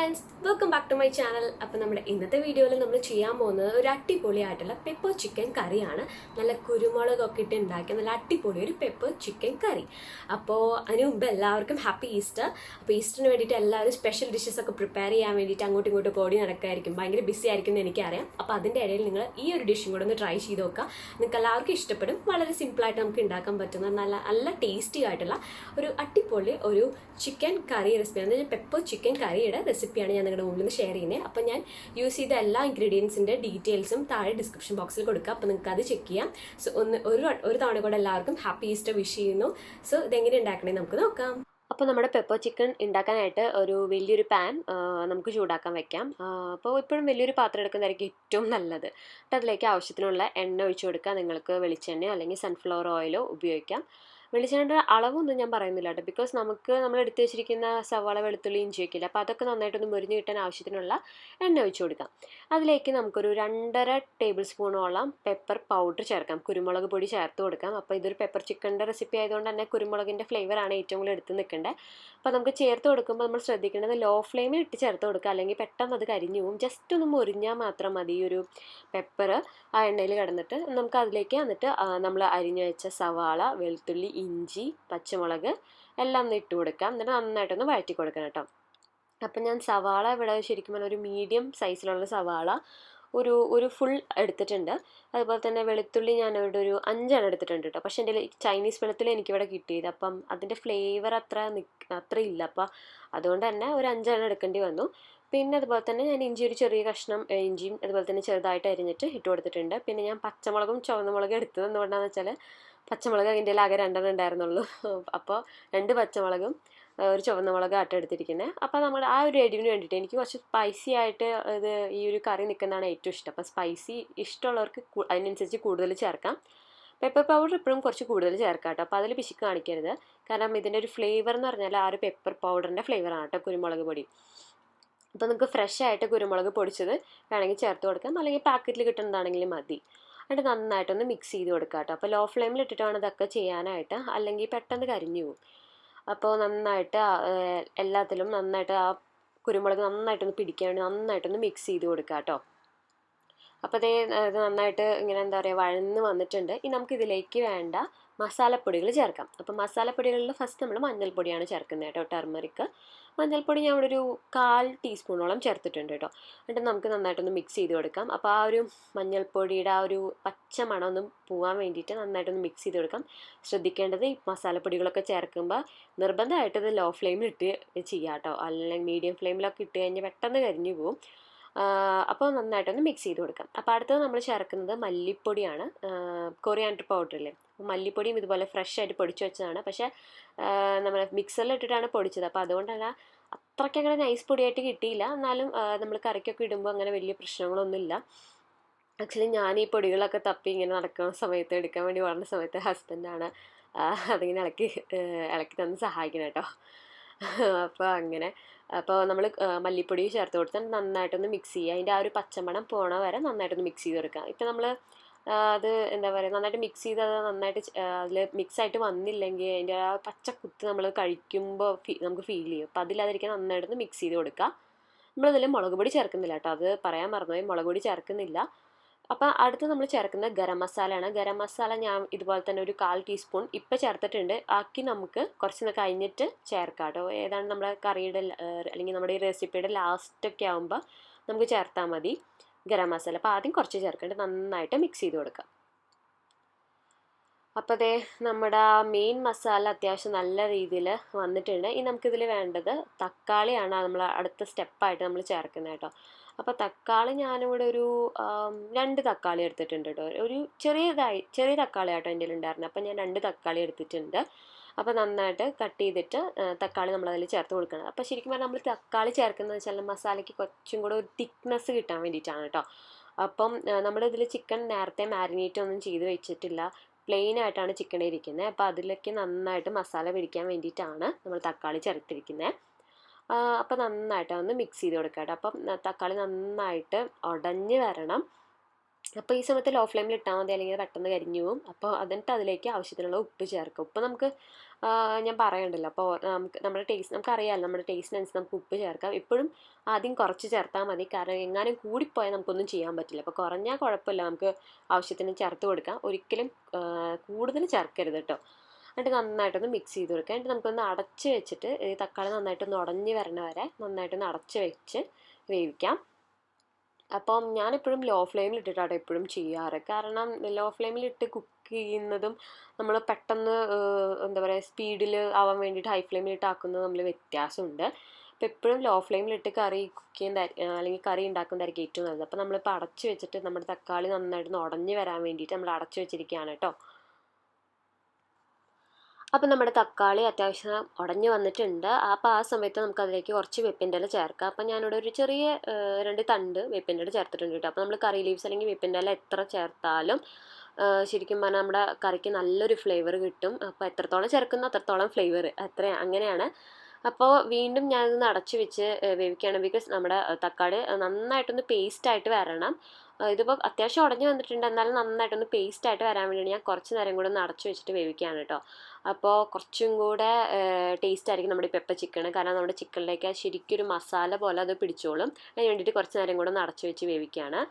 friends, welcome back to my channel. അപ്പോൾ നമ്മുടെ ഇന്നത്തെ വീഡിയോയിൽ നമ്മൾ ചെയ്യാൻ പോകുന്നത് ഒരു അടിപൊളിയായിട്ടുള്ള പെപ്പർ ചിക്കൻ കറിയാണ്. നല്ല കുരുമുളകൊക്കെ ഇട്ട് ഉണ്ടാക്കിയ നല്ല അടിപൊളി ഒരു പെപ്പർ ചിക്കൻ കറി. അപ്പോൾ അതിന് മുമ്പ് എല്ലാവർക്കും ഹാപ്പി ഈസ്റ്റർ. അപ്പോൾ ഈസ്റ്ററിന് വേണ്ടിയിട്ട് എല്ലാവരും സ്പെഷ്യൽ ഡിഷസ് ഒക്കെ പ്രിപ്പയർ ചെയ്യാൻ വേണ്ടിയിട്ട് അങ്ങോട്ടും ഇങ്ങോട്ടും ഓടി നടക്കായിരിക്കും. ഭയങ്കര ബിസി ആയിരിക്കും എന്ന് എനിക്കറിയാം. അപ്പോൾ അതിൻ്റെ ഇടയിൽ നിങ്ങൾ ഈ ഒരു ഡിഷും കൂടെ ഒന്ന് ട്രൈ ചെയ്ത് നോക്കുക. നിങ്ങൾക്ക് എല്ലാവർക്കും ഇഷ്ടപ്പെടും. വളരെ സിമ്പിളായിട്ട് നമുക്ക് ഉണ്ടാക്കാൻ പറ്റുന്ന നല്ല ടേസ്റ്റി ആയിട്ടുള്ള ഒരു അടിപൊളി ഒരു ചിക്കൻ കറി റെസിപ്പിയാണ്. പെപ്പർ ചിക്കൻ കറിയുടെ റെസിപ്പിയാണ് ഞാൻ നിങ്ങളുടെ മുമ്പിൽ നിന്ന് ഷെയർ ചെയ്യുന്നത്. അപ്പോൾ ഞാൻ യൂസ് ചെയ്ത എല്ലാ ഇൻഗ്രീഡിയൻസിൻ്റെ ഡീറ്റെയിൽസും താഴെ ഡിസ്ക്രിപ്ഷൻ ബോക്സിൽ കൊടുക്കുക. അപ്പോൾ നിങ്ങൾക്ക് അത് ചെക്ക് ചെയ്യാം. സോ ഒരു തവണ കൂടെ എല്ലാവർക്കും ഹാപ്പി ഈസ്റ്റർ വിഷ് ചെയ്യുന്നു. സോ ഇതെങ്ങനെ ഉണ്ടാക്കണേ നമുക്ക് നോക്കാം. അപ്പോൾ നമ്മുടെ പെപ്പർ ചിക്കൻ ഉണ്ടാക്കാനായിട്ട് ഒരു വലിയൊരു പാൻ നമുക്ക് ചൂടാക്കാൻ വെക്കാം. അപ്പോൾ ഇപ്പോഴും വലിയൊരു പാത്രം എടുക്കുന്നതായിരിക്കും ഏറ്റവും നല്ലത്. എന്നിട്ട് അതിലേക്ക് ആവശ്യത്തിനുള്ള എണ്ണ ഒഴിച്ചു കൊടുക്കുക. നിങ്ങൾക്ക് വെളിച്ചെണ്ണയോ അല്ലെങ്കിൽ സൺഫ്ലവർ ഓയിലോ ഉപയോഗിക്കാം. വെളിച്ചെണ്ണയുടെ അളവൊന്നും ഞാൻ പറയുന്നില്ല കേട്ടോ, ബിക്കോസ് നമ്മൾ എടുത്ത് വെച്ചിരിക്കുന്ന സവാള, വെളുത്തുള്ളി, ഇഞ്ചി വയ്ക്കില്ല. അപ്പോൾ അതൊക്കെ നന്നായിട്ടൊന്ന് മുരിഞ്ഞ് കിട്ടാൻ ആവശ്യത്തിനുള്ള എണ്ണ ഒഴിച്ചു കൊടുക്കാം. അതിലേക്ക് നമുക്കൊരു 2.5 ടേബിൾ സ്പൂണോളം പെപ്പർ പൗഡർ ചേർക്കാം. കുരുമുളക് പൊടി ചേർത്ത് കൊടുക്കാം. അപ്പോൾ ഇതൊരു പെപ്പർ ചിക്കൻ്റെ റെസിപ്പി ആയതുകൊണ്ട് തന്നെ കുരുമുളകിൻ്റെ ഫ്ലേവറാണ് ഏറ്റവും കൂടുതൽ എടുത്ത് നിൽക്കേണ്ടത്. അപ്പോൾ നമുക്ക് ചേർത്ത് കൊടുക്കുമ്പോൾ നമ്മൾ ശ്രദ്ധിക്കേണ്ടത് ലോ ഫ്ലെയിമിൽ ഇട്ട് ചേർത്ത് കൊടുക്കുക, അല്ലെങ്കിൽ പെട്ടെന്ന് അത് കരിഞ്ഞു പോകും. ജസ്റ്റ് ഒന്ന് മുരിഞ്ഞാൽ മാത്രം മതി ഈ ഒരു പെപ്പർ ആ എണ്ണയിൽ കിടന്നിട്ട്. നമുക്ക് അതിലേക്ക് എന്നിട്ട് നമ്മൾ അരിഞ്ഞു വെച്ച സവാള, വെളുത്തുള്ളി, ഇഞ്ചി, പച്ചമുളക് എല്ലാം ഒന്ന് ഇട്ട് കൊടുക്കാം. എന്നിട്ട് നന്നായിട്ടൊന്ന് വഴറ്റി കൊടുക്കണം കേട്ടോ. അപ്പം ഞാൻ സവാള ഇവിടെ ശരിക്കും പറഞ്ഞാൽ ഒരു മീഡിയം സൈസിലുള്ള സവാള ഒരു ഫുൾ എടുത്തിട്ടുണ്ട്. അതുപോലെ തന്നെ വെളുത്തുള്ളി ഞാൻ ഇവിടെ ഒരു 5 എടുത്തിട്ടുണ്ട് കേട്ടോ. പക്ഷേ എൻ്റെ ചൈനീസ് വെളുത്തുള്ളി എനിക്കിവിടെ കിട്ടിയത്, അപ്പം അതിൻ്റെ ഫ്ലേവർ അത്ര ഇല്ല. അപ്പം അതുകൊണ്ട് തന്നെ ഒരു 5 എടുക്കേണ്ടി വന്നു. പിന്നെ അതുപോലെ തന്നെ ഞാൻ ഇഞ്ചി ഒരു ചെറിയ കഷ്ണം ഇഞ്ചിയും അതുപോലെ തന്നെ ചെറുതായിട്ട് അരിഞ്ഞിട്ട് ഇട്ട് കൊടുത്തിട്ടുണ്ട്. പിന്നെ ഞാൻ പച്ചമുളകും ചുവന്ന മുളകും എടുത്തത് എന്തുകൊണ്ടാണെന്ന് വെച്ചാൽ പച്ചമുളക് അതിൻ്റെ ആകെ 2 ഉണ്ടായിരുന്നുള്ളൂ. അപ്പോൾ 2 പച്ചമുളകും ഒരു ചുവന്ന മുളക് ആട്ടം എടുത്തിരിക്കുന്നത്. അപ്പോൾ നമ്മൾ ആ ഒരു എരിവിന് വേണ്ടിയിട്ട് എനിക്ക് കുറച്ച് സ്പൈസി ആയിട്ട് ഇത് ഈ ഒരു കറി നിൽക്കുന്നതാണ് ഏറ്റവും ഇഷ്ടം. അപ്പോൾ സ്പൈസി ഇഷ്ടമുള്ളവർക്ക് അതിനനുസരിച്ച് കൂടുതൽ ചേർക്കാം. പെപ്പർ പൗഡർ എപ്പോഴും കുറച്ച് കൂടുതൽ ചേർക്കാം കേട്ടോ. അപ്പോൾ അതിൽ പിശുക്ക് കാണിക്കരുത്. കാരണം ഇതിൻ്റെ ഒരു ഫ്ലേവർ എന്ന് പറഞ്ഞാൽ ആ ഒരു പെപ്പർ പൗഡറിൻ്റെ ഫ്ലേവറാണ് കേട്ടോ കുരുമുളക് പൊടി. അപ്പോൾ നിങ്ങൾക്ക് ഫ്രഷ് ആയിട്ട് കുരുമുളക് പൊടിച്ചത് വേണമെങ്കിൽ ചേർത്ത് കൊടുക്കാം, അല്ലെങ്കിൽ പാക്കറ്റിൽ കിട്ടുന്നതാണെങ്കിലും മതി. എന്നിട്ട് നന്നായിട്ടൊന്ന് മിക്സ് ചെയ്ത് കൊടുക്കുക കേട്ടോ. അപ്പോൾ ലോ ഫ്ലെയിമിൽ ഇട്ടിട്ട് വേണം ഇതൊക്കെ ചെയ്യാനായിട്ട്, അല്ലെങ്കിൽ പെട്ടെന്ന് കരിഞ്ഞു പോകും. അപ്പോൾ നന്നായിട്ട് എല്ലാത്തിലും നന്നായിട്ട് ആ കുരുമുളക് നന്നായിട്ടൊന്ന് പിടിക്കാൻ വേണ്ടി നന്നായിട്ടൊന്ന് മിക്സ് ചെയ്ത് കൊടുക്കുക കേട്ടോ. അപ്പോൾ ഇത് നന്നായിട്ട് ഇങ്ങനെ എന്താ പറയുക വഴന്ന് വന്നിട്ടുണ്ട്. ഇനി നമുക്കിതിലേക്ക് വേണ്ട മസാലപ്പൊടികൾ ചേർക്കാം. അപ്പോൾ മസാലപ്പൊടികളിൽ ഫസ്റ്റ് നമ്മൾ മഞ്ഞൾപ്പൊടിയാണ് ചേർക്കുന്നത് കേട്ടോ. ടെർമറിക് മഞ്ഞൾപ്പൊടി ഞാൻ ഇവിടെ ഒരു 1/4 ടീസ്പൂണോളം ചേർത്തിട്ടുണ്ട് കേട്ടോ. എന്നിട്ട് നമുക്ക് നന്നായിട്ടൊന്ന് മിക്സ് ചെയ്ത് കൊടുക്കാം. അപ്പോൾ ആ ഒരു മഞ്ഞൾപ്പൊടിയുടെ ആ ഒരു പച്ച മണം ഒന്നും പോകാൻ വേണ്ടിയിട്ട് നന്നായിട്ടൊന്ന് മിക്സ് ചെയ്ത് കൊടുക്കാം. ശ്രദ്ധിക്കേണ്ടത് ഈ മസാലപ്പൊടികളൊക്കെ ചേർക്കുമ്പോൾ നിർബന്ധമായിട്ട് ഇത് ലോ ഫ്ലെയിമിൽ ഇട്ട് ചെയ്യാം കേട്ടോ, അല്ലെങ്കിൽ മീഡിയം ഫ്ലെയിമിലൊക്കെ ഇട്ട് കഴിഞ്ഞാൽ പെട്ടെന്ന് കരിഞ്ഞു പോകും. അപ്പോൾ നന്നായിട്ടൊന്ന് മിക്സ് ചെയ്ത് കൊടുക്കാം. അപ്പോൾ അടുത്തത് നമ്മൾ ചേർക്കുന്നത് മല്ലിപ്പൊടിയാണ്. കൊറിയാണ്ടർ പൗഡറില്ലേ, മല്ലിപ്പൊടിയും ഇതുപോലെ ഫ്രഷ് ആയിട്ട് പൊടിച്ച് വെച്ചതാണ്. പക്ഷേ നമ്മൾ മിക്സറിൽ ഇട്ടിട്ടാണ് പൊടിച്ചത്. അപ്പോൾ അതുകൊണ്ട് തന്നെ അത്രയ്ക്ക് അങ്ങനെ നൈസ് പൊടിയായിട്ട് കിട്ടിയില്ല. എന്നാലും നമ്മൾ കറിക്കൊക്കെ ഇടുമ്പോൾ അങ്ങനെ വലിയ പ്രശ്നങ്ങളൊന്നുമില്ല. ആക്ച്വലി ഞാൻ ഈ പൊടികളൊക്കെ തപ്പി ഇങ്ങനെ നടക്കുന്ന സമയത്ത് എടുക്കാൻ വേണ്ടി വരുന്ന സമയത്ത് ഹസ്ബൻഡാണ് അതിങ്ങനെ ഇളക്കി തന്ന് സഹായിക്കണം കേട്ടോ. അപ്പോൾ അങ്ങനെ നമ്മൾ മല്ലിപ്പൊടി ചേർത്ത് കൊടുത്ത് നന്നായിട്ടൊന്ന് മിക്സ് ചെയ്യുക. അതിൻ്റെ ആ ഒരു പച്ചമണം പോണ വരെ നന്നായിട്ടൊന്ന് മിക്സ് ചെയ്ത് കൊടുക്കുക. ഇപ്പം നമ്മൾ അത് എന്താ പറയുക നന്നായിട്ട് മിക്സ് ചെയ്ത് അത് നന്നായിട്ട് അതിൽ മിക്സായിട്ട് വന്നില്ലെങ്കിൽ അതിൻ്റെ ആ പച്ചക്കുത്ത് നമ്മൾ കഴിക്കുമ്പോൾ നമുക്ക് ഫീൽ ചെയ്യും. അപ്പോൾ അതില്ലാതിരിക്കാൻ നന്നായിട്ടൊന്ന് മിക്സ് ചെയ്ത് കൊടുക്കുക. നമ്മളതിൽ മുളക് പൊടി ചേർക്കുന്നില്ല കേട്ടോ, അത് പറയാൻ മറന്നുപോയി, മുളക് പൊടി ചേർക്കുന്നില്ല. അപ്പോൾ അടുത്ത് നമ്മൾ ചേർക്കുന്നത് ഗരം മസാലയാണ്. ഗരം മസാല ഞാൻ ഇതുപോലെ തന്നെ ഒരു 1/4 ടീസ്പൂൺ ഇപ്പം ചേർത്തിട്ടുണ്ട്. ആക്കി നമുക്ക് കുറച്ച് കഴിഞ്ഞിട്ട് ചേർക്കാം കേട്ടോ. ഏതാണ് നമ്മുടെ കറിയുടെ അല്ലെങ്കിൽ നമ്മുടെ ഈ റെസിപ്പിയുടെ ലാസ്റ്റൊക്കെ ആകുമ്പോൾ നമുക്ക് ചേർത്താൽ മതി ഗരം മസാല. അപ്പോൾ ആദ്യം കുറച്ച് ചേർക്കേണ്ടത് നന്നായിട്ട് മിക്സ് ചെയ്ത് കൊടുക്കാം. അപ്പോൾ നമ്മുടെ മെയിൻ മസാല അത്യാവശ്യം നല്ല രീതിയിൽ വന്നിട്ടുണ്ട്. ഇനി നമുക്കിതിൽ വേണ്ടത് തക്കാളിയാണ് നമ്മൾ അടുത്ത സ്റ്റെപ്പായിട്ട് നമ്മൾ ചേർക്കുന്നത് കേട്ടോ. അപ്പോൾ തക്കാളി ഞാനിവിടെ ഒരു 2 തക്കാളി എടുത്തിട്ടുണ്ട് കേട്ടോ. ഒരു ചെറിയ തക്കാളി ആട്ടോ എൻ്റെ ഉണ്ടായിരുന്നത്. അപ്പോൾ ഞാൻ 2 തക്കാളി എടുത്തിട്ടുണ്ട്. അപ്പോൾ നന്നായിട്ട് കട്ട് ചെയ്തിട്ട് തക്കാളി നമ്മളതിൽ ചേർത്ത് കൊടുക്കണം. അപ്പോൾ ശരിക്കും പറഞ്ഞാൽ നമ്മൾ തക്കാളി ചേർക്കുന്നത് വെച്ചാൽ മസാലയ്ക്ക് കുറച്ചും കൂടെ ഒരു തിക്നെസ് കിട്ടാൻ വേണ്ടിയിട്ടാണ് കേട്ടോ. അപ്പം നമ്മളിതിൽ ചിക്കൻ നേരത്തെ മാരിനേറ്റ് ഒന്നും ചെയ്ത് വെച്ചിട്ടില്ല, പ്ലെയിൻ ആയിട്ടാണ് ചിക്കൻ ഇരിക്കുന്നത്. അപ്പോൾ അതിലേക്ക് നന്നായിട്ട് മസാല പിടിക്കാൻ വേണ്ടിയിട്ടാണ് നമ്മൾ തക്കാളി ചേർത്തിരിക്കുന്നത്. അപ്പോൾ നന്നായിട്ട് ഒന്ന് മിക്സ് ചെയ്ത് കൊടുക്കാം കേട്ടോ. അപ്പം തക്കാളി നന്നായിട്ട് ഉടഞ്ഞ് വരണം. അപ്പോൾ ഈ സമയത്ത് ലോ ഫ്ലെയിമിൽ ഇട്ടാൽ മതി, അല്ലെങ്കിൽ പെട്ടെന്ന് കരിഞ്ഞു പോകും. അപ്പോൾ എന്നിട്ട് അതിലേക്ക് ആവശ്യത്തിനുള്ള ഉപ്പ് ചേർക്കുക. ഉപ്പ് നമുക്ക് ഞാൻ പറയണ്ടല്ലോ, അപ്പോൾ നമുക്ക് നമ്മുടെ ടേസ്റ്റ് നമുക്കറിയാമല്ലോ, നമ്മുടെ ടേസ്റ്റിനനുസരിച്ച് നമുക്ക് ഉപ്പ് ചേർക്കാം. എപ്പോഴും ആദ്യം കുറച്ച് ചേർത്താൽ മതി, കാരണം എങ്ങാനും കൂടിപ്പോയാൽ നമുക്കൊന്നും ചെയ്യാൻ പറ്റില്ല. അപ്പോൾ കുറഞ്ഞാൽ കുഴപ്പമില്ല, നമുക്ക് ആവശ്യത്തിന് ചേർത്ത് കൊടുക്കാം. ഒരിക്കലും കൂടുതൽ ചേർക്കരുത് കേട്ടോ. എന്നിട്ട് നന്നായിട്ടൊന്ന് മിക്സ് ചെയ്ത് കൊടുക്കുക. എന്നിട്ട് നമുക്കൊന്ന് അടച്ച് വെച്ചിട്ട് ഈ തക്കാളി നന്നായിട്ടൊന്ന് ഉടഞ്ഞ് വരണ വരെ നന്നായിട്ടൊന്ന് അടച്ച് വെച്ച് വേവിക്കാം. അപ്പം ഞാനെപ്പോഴും ലോ ഫ്ലെയിമിൽ ഇട്ടിട്ടാണ് എപ്പോഴും ചെയ്യാറ്. കാരണം ലോ ഫ്ലെയിമിലിട്ട് കുക്ക് ചെയ്യുന്നതും നമ്മൾ പെട്ടെന്ന് എന്താ പറയുക സ്പീഡിൽ ആവാൻ വേണ്ടിയിട്ട് ഹൈ ഫ്ലെയിമിലിട്ട് ആക്കുന്നത് തമ്മിൽ വ്യത്യാസമുണ്ട്. അപ്പോൾ എപ്പോഴും ലോ ഫ്ലെയിമിലിട്ട് കറി കുക്ക് ചെയ്യുന്ന അല്ലെങ്കിൽ കറി ഉണ്ടാക്കുന്നതായിരിക്കും ഏറ്റവും നല്ലത്. അപ്പോൾ നമ്മളിപ്പോൾ അടച്ച് വെച്ചിട്ട് നമ്മുടെ തക്കാളി നന്നായിട്ടൊന്ന് ഉടഞ്ഞ് വരാൻ വേണ്ടിയിട്ട് നമ്മൾ അടച്ച് വെച്ചിരിക്കുകയാണ് കേട്ടോ. അപ്പം നമ്മുടെ തക്കാളി അത്യാവശ്യം ഉടഞ്ഞ് വന്നിട്ടുണ്ട്. അപ്പോൾ ആ സമയത്ത് നമുക്കതിലേക്ക് കുറച്ച് വേപ്പിൻ്റെ ഇല ചേർക്കാം. അപ്പം ഞാനിവിടെ ഒരു ചെറിയ 2 തണ്ട് വേപ്പിൻ്റെ ഇല ചേർത്തിട്ടുണ്ട് കേട്ടോ. അപ്പോൾ നമ്മൾ കറി ലീവ്സ് അല്ലെങ്കിൽ വേപ്പിൻ്റെ ഇല എത്ര ചേർത്താലും ശരിക്കും പറഞ്ഞാൽ നമ്മുടെ കറിക്ക് നല്ലൊരു ഫ്ലേവർ കിട്ടും. അപ്പോൾ എത്രത്തോളം ചേർക്കുന്നോ അത്രത്തോളം ഫ്ലേവർ അങ്ങനെയാണ്. അപ്പോൾ വീണ്ടും ഞാനിതൊന്ന് അടച്ച് വെച്ച് വേവിക്കുകയാണ്. ബിക്കോസ് നമ്മുടെ തക്കാളി നന്നായിട്ടൊന്ന് പേസ്റ്റായിട്ട് വരണം. ഇതിപ്പോൾ അത്യാവശ്യം ഉടഞ്ഞ് വന്നിട്ടുണ്ട്, എന്നാലും നന്നായിട്ടൊന്ന് പേസ്റ്റായിട്ട് വരാൻ വേണ്ടിയാണ് ഞാൻ കുറച്ച് നേരം കൂടെ ഒന്ന് അടച്ച് വെച്ചിട്ട് വേവിക്കുകയാണ് കേട്ടോ. അപ്പോൾ കുറച്ചും കൂടെ ടേസ്റ്റ് ആയിരിക്കും നമ്മുടെ പെപ്പർ ചിക്കൻ, കാരണം നമ്മുടെ ചിക്കനിലേക്ക് ശരിക്കും ഒരു മസാല പോലെ അത് പിടിച്ചോളും. അതിന് വേണ്ടിയിട്ട് കുറച്ച് നേരം കൂടെ ഒന്ന് അടച്ച് വെച്ച് വേവിക്കുകയാണ്.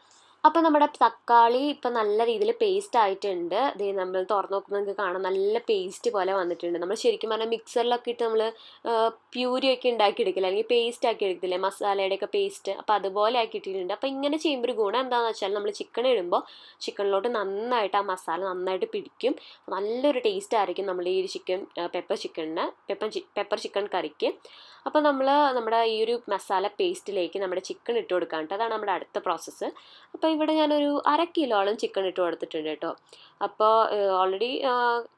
അപ്പോൾ നമ്മുടെ തക്കാളി ഇപ്പം നല്ല രീതിയിൽ പേസ്റ്റ് ആയിട്ടുണ്ട്. ഇത് നമ്മൾ തുറന്ന് നോക്കുമ്പോൾ നിങ്ങൾക്ക് കാണാം നല്ല പേസ്റ്റ് പോലെ വന്നിട്ടുണ്ട്. നമ്മൾ ശരിക്കും പറഞ്ഞാൽ മിക്സറിലൊക്കെ ഇട്ട് നമ്മൾ പ്യൂരിയൊക്കെ ഉണ്ടാക്കിയെടുക്കില്ല, അല്ലെങ്കിൽ പേസ്റ്റ് ആക്കി എടുക്കില്ലേ, മസാലയുടെയൊക്കെ പേസ്റ്റ്. അപ്പോൾ അതുപോലെ ആക്കിയിട്ടിട്ടുണ്ട്. അപ്പോൾ ഇങ്ങനെ ചെയ്യുമ്പോൾ ഒരു ഗുണം എന്താണെന്ന് വെച്ചാൽ നമ്മൾ ചിക്കൻ ഇടുമ്പോൾ ചിക്കനിലോട്ട് നന്നായിട്ട് ആ മസാല നന്നായിട്ട് പിടിക്കും. നല്ലൊരു ടേസ്റ്റ് ആയിരിക്കും നമ്മുടെ ഈ ചിക്കൻ പെപ്പർ ചിക്കൻ കറിക്ക്. അപ്പോൾ നമ്മൾ നമ്മുടെ ഈ ഒരു മസാല പേസ്റ്റിലേക്ക് നമ്മുടെ ചിക്കൻ ഇട്ട് കൊടുക്കാം കേട്ടോ. അതാണ് നമ്മുടെ അടുത്ത പ്രോസസ്സ്. അപ്പോൾ ഇവിടെ ഞാനൊരു 1/2 കിലോളം ചിക്കൻ ഇട്ട് കൊടുത്തിട്ടുണ്ട് കേട്ടോ. അപ്പോൾ ഓൾറെഡി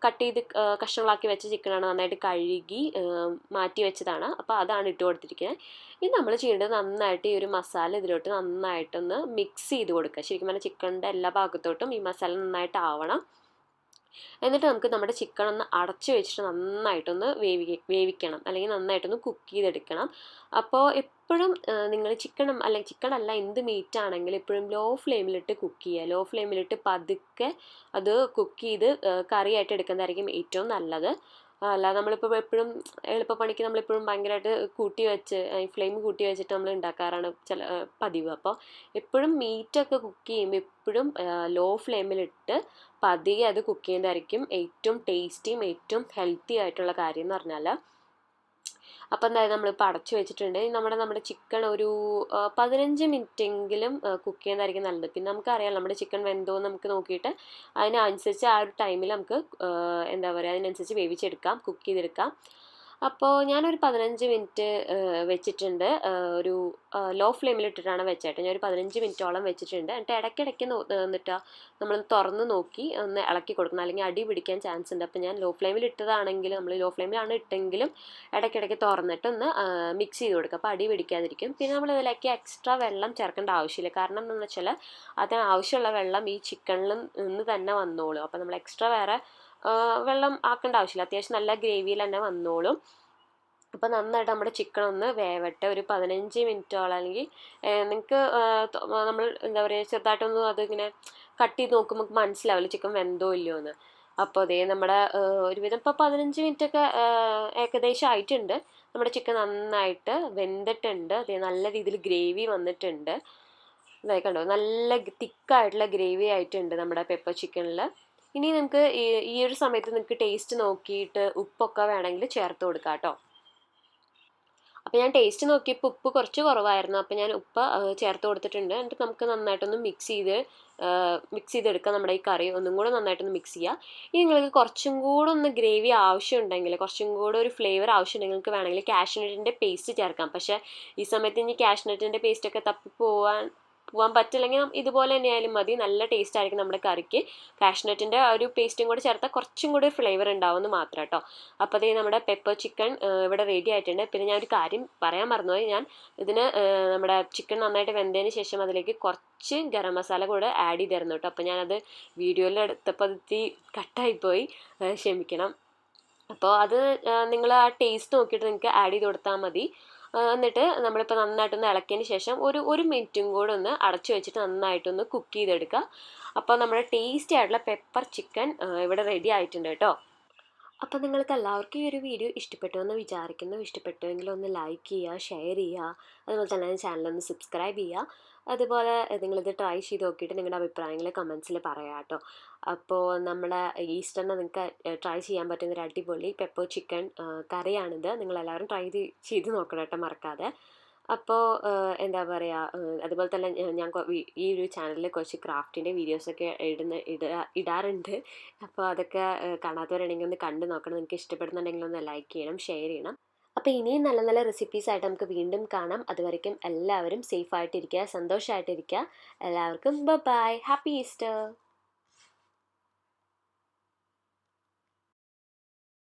കട്ട് ചെയ്ത് കഷ്ണങ്ങളാക്കി വെച്ച ചിക്കനാണ്, നന്നായിട്ട് കഴുകി മാറ്റി വെച്ചതാണ്. അപ്പോൾ അതാണ് ഇട്ട് കൊടുത്തിരിക്കുന്നത്. ഇനി നമ്മൾ ചെയ്യേണ്ടത് നന്നായിട്ട് ഈ ഒരു മസാല ഇതിലോട്ട് നന്നായിട്ടൊന്ന് മിക്സ് ചെയ്ത് കൊടുക്കുക. ശരിക്കും പറഞ്ഞാൽ ചിക്കൻ്റെ എല്ലാ ഭാഗത്തോട്ടും ഈ മസാല നന്നായിട്ട് ആവണം. എന്നിട്ട് നമുക്ക് നമ്മുടെ ചിക്കൻ ഒന്ന് അടച്ചു വെച്ചിട്ട് നന്നായിട്ടൊന്ന് വേവിക്കണം, അല്ലെങ്കിൽ നന്നായിട്ടൊന്ന് കുക്ക് ചെയ്തെടുക്കണം. അപ്പോൾ എപ്പോഴും നിങ്ങൾ ചിക്കൻ അല്ല എന്ത് മീറ്റ് ആണെങ്കിലും എപ്പോഴും ലോ ഫ്ലെയിമിലിട്ട് കുക്ക് ചെയ്യുക. ലോ ഫ്ലെയിമിലിട്ട് പതുക്കെ അത് കുക്ക് ചെയ്ത് കറിയായിട്ട് എടുക്കുന്നതായിരിക്കും ഏറ്റവും നല്ലത്. അല്ലാതെ നമ്മളിപ്പോൾ എപ്പോഴും എളുപ്പപ്പണിക്ക് നമ്മളെപ്പോഴും ഭയങ്കരമായിട്ട് ഫ്ലെയിം കൂട്ടി വെച്ചിട്ട് നമ്മൾ ഉണ്ടാക്കാറാണ് പതിവ്. അപ്പോൾ എപ്പോഴും മീറ്റൊക്കെ കുക്ക് ചെയ്യുമ്പോൾ എപ്പോഴും ലോ ഫ്ലെയിമിലിട്ട് പതിയെ അത് കുക്ക് ചെയ്യുന്നതായിരിക്കും ഏറ്റവും ടേസ്റ്റിയും ഏറ്റവും ഹെൽത്തി ആയിട്ടുള്ള കാര്യം എന്ന് പറഞ്ഞാൽ. അപ്പോൾ എന്തായാലും നമ്മളിപ്പോൾ അടച്ചു വെച്ചിട്ടുണ്ട്. നമ്മുടെ ചിക്കൻ ഒരു 15 മിനിറ്റെങ്കിലും കുക്ക് ചെയ്യുന്നതായിരിക്കും നല്ലത്. പിന്നെ നമുക്കറിയാം നമ്മുടെ ചിക്കൻ വെന്തോ നമുക്ക് നോക്കിയിട്ട് അതിനനുസരിച്ച് ആ ഒരു ടൈമിൽ നമുക്ക് എന്താ പറയുക അതിനനുസരിച്ച് വേവിച്ചെടുക്കാം, കുക്ക് ചെയ്തെടുക്കാം. അപ്പോൾ ഞാനൊരു 15 മിനിറ്റ് വെച്ചിട്ടുണ്ട്. ഒരു ലോ ഫ്ലെയിമിലിട്ടിട്ടാണ് വെച്ചേട്ടെ. ഞാനൊരു 15 മിനിറ്റോളം വെച്ചിട്ടുണ്ട്. എന്നിട്ട് ഇടയ്ക്കിടയ്ക്ക് എന്നിട്ട് നമ്മൾ തുറന്ന് നോക്കി ഒന്ന് ഇളക്കി കൊടുക്കണം, അല്ലെങ്കിൽ അടി പിടിക്കാൻ ചാൻസ് ഉണ്ട്. അപ്പോൾ ഞാൻ ലോ ഫ്ലെയിമിൽ ഇട്ടതാണെങ്കിലും നമ്മൾ ലോ ഫ്ലെയിമിലാണ് ഇട്ടെങ്കിലും ഇടയ്ക്കിടയ്ക്ക് തുറന്നിട്ട് ഒന്ന് മിക്സ് ചെയ്ത് കൊടുക്കുക. അപ്പോൾ അടി പിടിക്കാതിരിക്കും. പിന്നെ നമ്മൾ ഇതിലേക്ക് എക്സ്ട്രാ വെള്ളം ചേർക്കേണ്ട ആവശ്യമില്ല. കാരണം എന്താണെന്ന് വെച്ചാൽ അതിന് ആവശ്യമുള്ള വെള്ളം ഈ ചിക്കനിൽ നിന്ന് തന്നെ വന്നോളും. അപ്പോൾ നമ്മൾ എക്സ്ട്രാ വേറെ വെള്ളം ആക്കേണ്ട ആവശ്യമില്ല. അത്യാവശ്യം നല്ല ഗ്രേവിയിൽ തന്നെ വന്നോളും. അപ്പോൾ നന്നായിട്ട് നമ്മുടെ ചിക്കൻ ഒന്ന് വേവട്ടെ, ഒരു 15 മിനിറ്റോളം. അല്ലെങ്കിൽ നിങ്ങൾക്ക് നമ്മൾ എന്താ പറയുക ചെറുതായിട്ടൊന്ന് അതിങ്ങനെ കട്ട് ചെയ്ത് നോക്കുമ്പോൾ മനസ്സിലാവില്ല ചിക്കൻ വെന്തോ ഇല്ലയോ എന്ന്. അപ്പോൾ അതേ നമ്മുടെ ഒരുവിധം ഇപ്പോൾ 15 മിനിറ്റൊക്കെ ഏകദേശം ആയിട്ടുണ്ട്. നമ്മുടെ ചിക്കൻ നന്നായിട്ട് വെന്തിട്ടുണ്ട്. അതേ നല്ല രീതിയിൽ ഗ്രേവി വന്നിട്ടുണ്ട്. ഇതായി കണ്ടോ, നല്ല തിക്കായിട്ടുള്ള ഗ്രേവി ആയിട്ടുണ്ട് നമ്മുടെ പെപ്പർ ചിക്കനിൽ. ഇനി നിങ്ങൾക്ക് ഈ ഒരു സമയത്ത് നിങ്ങൾക്ക് ടേസ്റ്റ് നോക്കിയിട്ട് ഉപ്പൊക്കെ വേണമെങ്കിൽ ചേർത്ത് കൊടുക്കാം കേട്ടോ. അപ്പോൾ ഞാൻ ടേസ്റ്റ് നോക്കിയപ്പോൾ ഉപ്പ് കുറച്ച് കുറവായിരുന്നു. അപ്പോൾ ഞാൻ ഉപ്പ് ചേർത്ത് കൊടുത്തിട്ടുണ്ട്. എന്നിട്ട് നമുക്ക് നന്നായിട്ടൊന്ന് മിക്സ് ചെയ്തെടുക്കാം. നമ്മുടെ ഈ കറി ഒന്നും കൂടെ നന്നായിട്ടൊന്ന് മിക്സ് ചെയ്യുക. ഇനി നിങ്ങൾക്ക് കുറച്ചും കൂടെ ഒന്ന് ഗ്രേവി ആവശ്യമുണ്ടെങ്കിൽ, കുറച്ചും കൂടെ ഒരു ഫ്ലേവർ ആവശ്യമുണ്ടെങ്കിൽ നിങ്ങൾക്ക് വേണമെങ്കിൽ കാഷ്നട്ടിൻ്റെ പേസ്റ്റ് ചേർക്കാം. പക്ഷേ ഈ സമയത്ത് ഇനി കാഷ്നട്ടിൻ്റെ പേസ്റ്റൊക്കെ തപ്പിപ്പോവാൻ പറ്റില്ലെങ്കിൽ ഇതുപോലെ തന്നെ ആയാലും മതി. നല്ല ടേസ്റ്റ് ആയിരിക്കും നമ്മുടെ കറിക്ക്. കാഷ്നട്ടിൻ്റെ ഒരു പേസ്റ്റും കൂടെ ചേർത്താൽ കുറച്ചും കൂടി ഫ്ലേവർ ഉണ്ടാവുമെന്ന് മാത്രം കേട്ടോ. അപ്പോൾ അതേ നമ്മുടെ പെപ്പർ ചിക്കൻ ഇവിടെ റെഡി ആയിട്ടുണ്ട്. പിന്നെ ഞാൻ ഒരു കാര്യം പറയാൻ മറന്നുപോയി. ഞാൻ ഇതിന് നമ്മുടെ ചിക്കൻ നന്നായിട്ട് വെന്തതിന് ശേഷം അതിലേക്ക് കുറച്ച് ഗരം മസാല കൂടെ ആഡ് ചെയ്തിരുന്നു കേട്ടോ. അപ്പോൾ ഞാനത് വീഡിയോയിൽ എടുത്തപ്പോൾ അത് കട്ടായിപ്പോയി, ക്ഷമിക്കണം. അപ്പോൾ അത് നിങ്ങൾ ആ ടേസ്റ്റ് നോക്കിയിട്ട് നിങ്ങൾക്ക് ആഡ് ചെയ്ത് കൊടുത്താൽ മതി. എന്നിട്ട് നമ്മളിപ്പോൾ നന്നായിട്ടൊന്ന് ഇളക്കിയതിന് ശേഷം ഒരു മിനിറ്റും കൂടെ ഒന്ന് അടച്ചു വെച്ചിട്ട് നന്നായിട്ടൊന്ന് കുക്ക് ചെയ്തെടുക്കുക. അപ്പോൾ നമ്മുടെ ടേസ്റ്റി ആയിട്ടുള്ള പെപ്പർ ചിക്കൻ ഇവിടെ റെഡി ആയിട്ടുണ്ട് കേട്ടോ. അപ്പോൾ നിങ്ങൾക്ക് എല്ലാവർക്കും ഈ ഒരു വീഡിയോ ഇഷ്ടപ്പെട്ടു എന്ന് വിചാരിക്കുന്നു. ഇഷ്ടപ്പെട്ടുവെങ്കിൽ ഒന്ന് ലൈക്ക് ചെയ്യുക, ഷെയർ ചെയ്യുക, അതുപോലെ തന്നെ ചാനലൊന്ന് സബ്സ്ക്രൈബ് ചെയ്യുക. അതുപോലെ നിങ്ങളിത് ട്രൈ ചെയ്ത് നോക്കിയിട്ട് നിങ്ങളുടെ അഭിപ്രായങ്ങൾ കമൻസിൽ പറയാം കേട്ടോ. അപ്പോൾ നമ്മുടെ ഈസ്റ്ററിന് നിങ്ങൾക്ക് ട്രൈ ചെയ്യാൻ പറ്റുന്ന ഒരു അടിപൊളി പെപ്പർ ചിക്കൻ കറിയാണിത്. നിങ്ങളെല്ലാവരും ട്രൈ ചെയ്ത് നോക്കണം കേട്ടോ, മറക്കാതെ. അപ്പോൾ എന്താ പറയുക, അതുപോലെ തന്നെ ഞാൻ ഈ ഒരു ചാനലിൽ കുറച്ച് ക്രാഫ്റ്റിൻ്റെ വീഡിയോസൊക്കെ ഇടാറുണ്ട്. അപ്പോൾ അതൊക്കെ കാണാത്തവരാണെങ്കിൽ ഒന്ന് കണ്ടു നോക്കണം. നിങ്ങൾക്ക് ഇഷ്ടപ്പെടുന്നുണ്ടെങ്കിൽ ഒന്ന് ലൈക്ക് ചെയ്യണം, ഷെയർ ചെയ്യണം. അപ്പോൾ ഇനിയും നല്ല നല്ല റെസിപ്പീസ് ആയിട്ട് നമുക്ക് വീണ്ടും കാണാം. അതുവരയ്ക്കും എല്ലാവരും സേഫായിട്ടിരിക്കുക, സന്തോഷമായിട്ടിരിക്കുക. എല്ലാവർക്കും ബൈ, ഹാപ്പി ഈസ്റ്റർ.